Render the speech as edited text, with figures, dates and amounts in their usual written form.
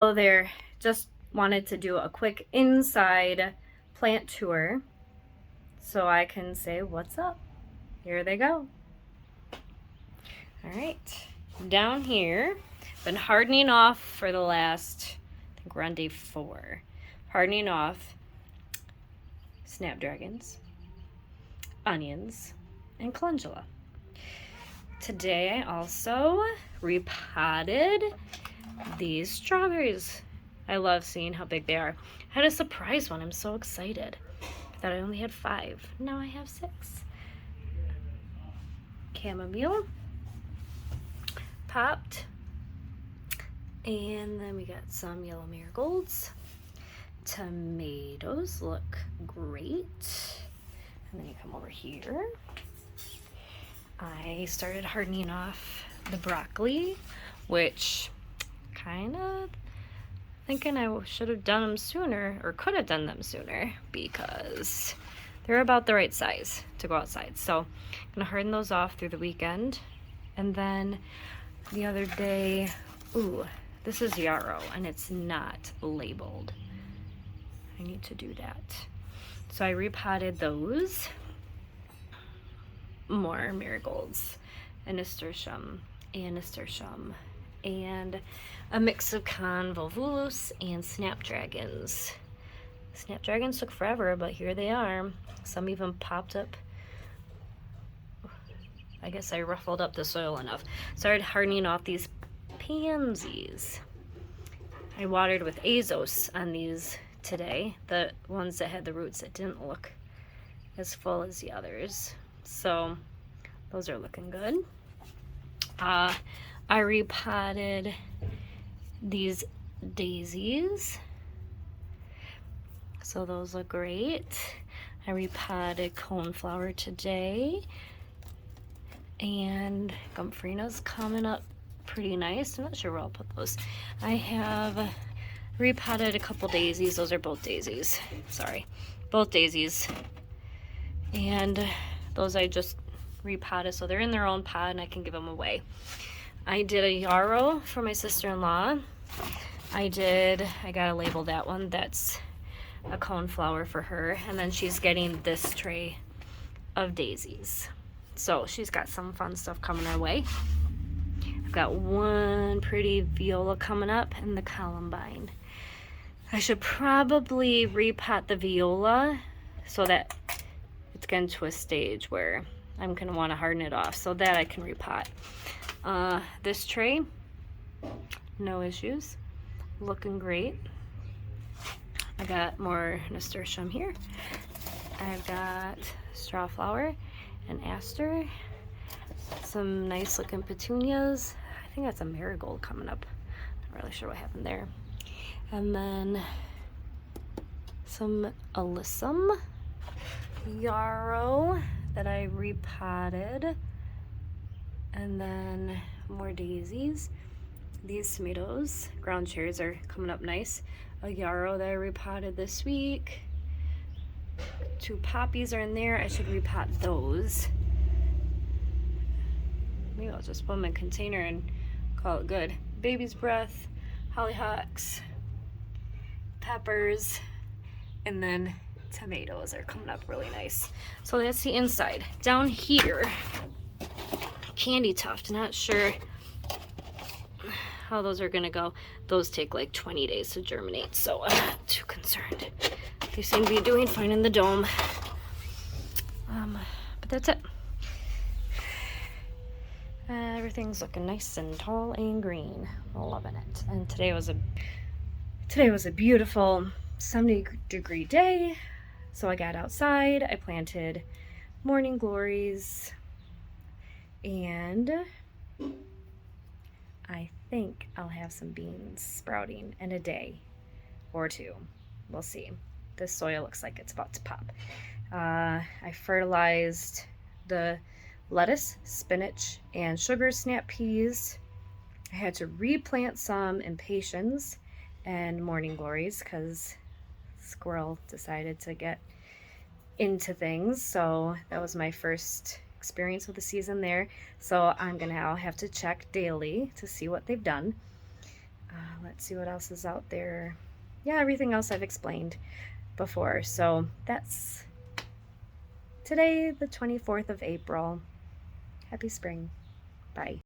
Hello there, just wanted to do a quick inside plant tour so I can say what's up. Here they go. All right, down here, been hardening off for the last, I think we're on day 4. Hardening off snapdragons, onions, and calendula. Today I also repotted these strawberries. I love seeing how big they are. I had a surprise one. I'm so excited. I thought I only had 5. Now I have 6. Chamomile popped. And then we got some yellow marigolds. Tomatoes look great. And then you come over here. I started hardening off the broccoli, which kind of thinking I should have done them sooner, or could have done them sooner, because they're about the right size to go outside. So I'm gonna harden those off through the weekend. And then the other day, ooh, this is yarrow and it's not labeled. I need to do that. So I repotted those. More marigolds and nasturtium and a mix of convolvulus and snapdragons. Snapdragons took forever, but here they are. Some even popped up. I guess I ruffled up the soil enough. Started hardening off these pansies. I watered with Azos on these today, the ones that had the roots that didn't look as full as the others. So those are looking good. I repotted these daisies, so those look great. I repotted coneflower today, and Gomphrina's coming up pretty nice. I'm not sure where I'll put those. I have repotted a couple daisies. Those are both daisies. Sorry, both daisies. And those I just repotted, so they're in their own pot and I can give them away. I did a yarrow for my sister-in-law. I gotta label that one. That's a coneflower for her. And then she's getting this tray of daisies. So she's got some fun stuff coming our way. I've got one pretty viola coming up and the columbine. I should probably repot the viola so that it's getting to a stage where I'm gonna want to harden it off so that I can repot. This tray, no issues, looking great. I got more nasturtium here. I've got strawflower and aster, some nice looking petunias. I think that's a marigold coming up. Not really sure what happened there. And then some alyssum yarrow that I repotted, and then more daisies. These tomatoes, ground cherries, are coming up nice. A yarrow that I repotted this week. 2 poppies are in there. I should repot those. Maybe I'll just put them in a container and call it good. Baby's breath, hollyhocks, peppers, and then tomatoes are coming up really nice. So that's the inside. Down here, candy tuft. Not sure how those are gonna go. Those take like 20 days to germinate, so I'm not too concerned. They seem to be doing fine in the dome. But that's it. Everything's looking nice and tall and green. Loving it. And today was a beautiful 70-degree day. So I got outside, I planted morning glories, and I think I'll have some beans sprouting in a day or 2. We'll see. This soil looks like it's about to pop. I fertilized the lettuce, spinach, and sugar snap peas. I had to replant some impatiens and morning glories because squirrel decided to get into things. So that was my first experience with the season there. So I'll have to check daily to see what they've done. let's see what else is out there. Yeah, everything else I've explained before. So that's today, the 24th of April. Happy spring. Bye.